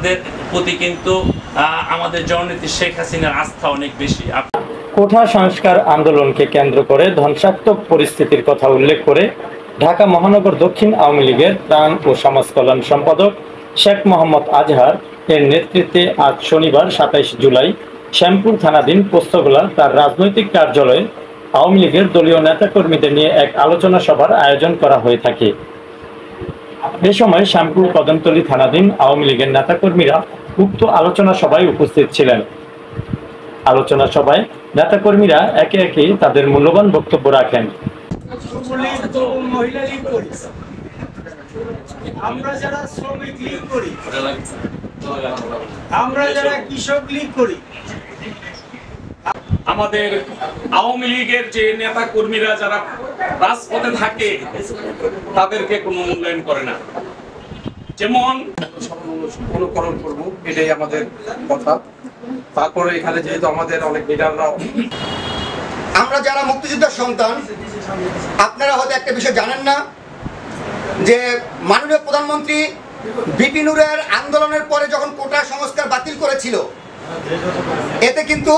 আপনাদের প্রতি কিন্তু আমাদের জননেত্রী শেখ হাসিনার আস্থা অনেক বেশি। কোঠা সংস্কার আন্দোলনকে কেন্দ্র করে ধ্বংসাত্মক পরিস্থিতির কথা উল্লেখ করে ঢাকা মহানগর দক্ষিণ আওয়ামী লীগের ত্রাণ ও সমাজ কল্যাণ সম্পাদক শেখ মোহাম্মদ আজহার এর নেতৃত্বে আজ শনিবার ২৭ জুলাই শ্যামপুর থানাধীন পোস্তগোলা তার রাজনৈতিক কার্যালয়ে আওয়ামী লীগের দলীয় নেতাকর্মীদের নিয়ে এক আলোচনা সভার আয়োজন করা হয়ে থাকে। এ সময় শ্যামপুর কদমতলী থানাধীন আওয়ামী লীগের নেতাকর্মীরা উক্ত আলোচনা সভায় উপস্থিত ছিলেন। আলোচনা সভায় নেতাকর্মীরা একে একে তাদের মূল্যবান বক্তব্য রাখেন। আমরা যারা শ্রমিক লীগ করি, আমরা যারা কৃষক লীগ করি, আমাদের আওয়ামী লীগের যে নেতা কর্মীরা যারা রাজপথে থাকে তাদেরকে কোনো মূল্যায়ন করে না। যেমন অনুকরণ করব, এটাই আমাদের কথা। তারপরে এখানে যেহেতু আমাদের অনেক লিডাররা, আমরা যারা মুক্তিযুদ্ধের সন্তান, আপনারা হয়তো একটা বিষয় জানেন না যে মাননীয় প্রধানমন্ত্রী ভিপি নুরের আন্দোলনের পরে যখন কোটা সংস্কার বাতিল করেছিল, এতে কিন্তু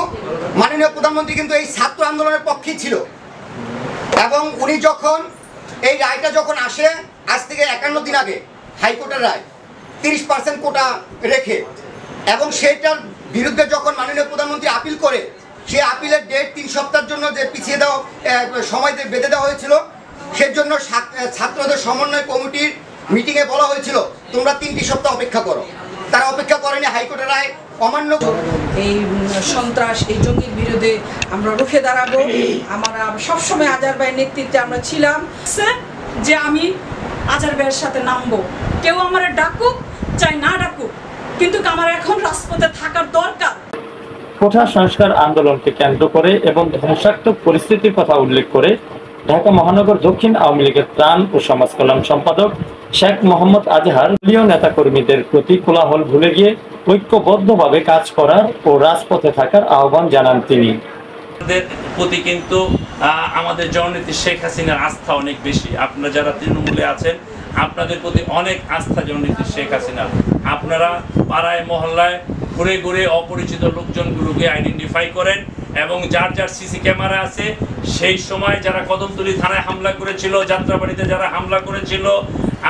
মাননীয় প্রধানমন্ত্রী কিন্তু এই ছাত্র আন্দোলনের পক্ষেই ছিল। এবং উনি যখন এই রায়টা যখন আসে আজ থেকে 51 দিন আগে, হাইকোর্টের রায় 30% কোটা রেখে, এবং সেটার বিরুদ্ধে যখন মাননীয় প্রধানমন্ত্রী আপিল করে, সেই আপিলের ডেট 3 সপ্তাহের জন্য যে পিছিয়ে দেওয়া সময় বেঁধে দেওয়া হয়েছিল, সেজন্য ছাত্রদের সমন্বয় কমিটির মিটিংয়ে বলা হয়েছিল তোমরা 3টি সপ্তাহ অপেক্ষা করো। তারা অপেক্ষা করেনি, হাইকোর্টের রায় অমান্য। এই সন্ত্রাস, এই জঙ্গির বিরুদ্ধে আমরা রুখে দাঁড়াবো। আমরা সবসময় আজহার ভাইয়ের নেতৃত্বে আমরা ছিলাম যে আমি আজহার ভাইয়ের সাথে নামবো, কেউ আমার ডাকুক চাই না ডাকুক, কিন্তু আমার এখন রাজপথে থাকার দরকার। কোঠা সংস্কার আন্দোলনকে কেন্দ্র করে এবং ধ্বংসাত্মক পরিস্থিতির কথা উল্লেখ করে ঢাকা মহানগর দক্ষিণ আওয়ামী লীগের ত্রাণ ও সমাজ কল্যাণ সম্পাদক শেখ মোহাম্মদ আজহার দলীয় নেতাকর্মীদের প্রতি কোলাহল ভুলে গিয়ে ঐক্যবদ্ধভাবে কাজ করার ও রাজপথে থাকার আহ্বান জানান তিনি। আমাদের প্রতি কিন্তু আমাদের জননেত্রী শেখ হাসিনার আস্থা অনেক বেশি। আপনারা যারা তৃণমূলে আছেন, আপনাদের প্রতি অনেক আস্থা জননেত্রী শেখ হাসিনার। আপনারা পাড়ায় মহল্লায় ঘুরে ঘুরে অপরিচিত লোকজনগুলোকে আইডেন্টিফাই করেন, এবং যার যার সিসি ক্যামেরা আছে, সেই সময় যারা কদমতলী থানায় হামলা করেছিল, যাত্রাবাড়িতে যারা হামলা করেছিল,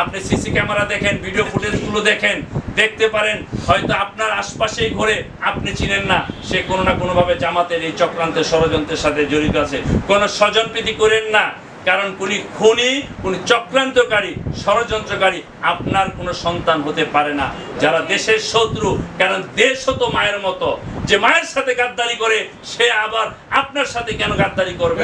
আপনি সিসি ক্যামেরা দেখেন, ভিডিও ফুটেজগুলো দেখেন, দেখতে পারেন হয়তো আপনার আশপাশেই ঘুরে আপনি চিনেন না, সে কোনো না কোনোভাবে জামাতের এই চক্রান্তের ষড়যন্ত্রের সাথে জড়িত আছে। কোনো স্বজনপ্রীতি করেন না, কারণ কোনি খুনি, কোনি চক্রান্তকারী, ষড়যন্ত্রকারী আপনার কোনো সন্তান হতে পারে না। যারা দেশের শত্রু, কারণ দেশ হতো মায়ের মতো, যে মায়ের সাথে গাদ্দারি করে সে আবার আপনার সাথে কেন গাদ্দারি করবে?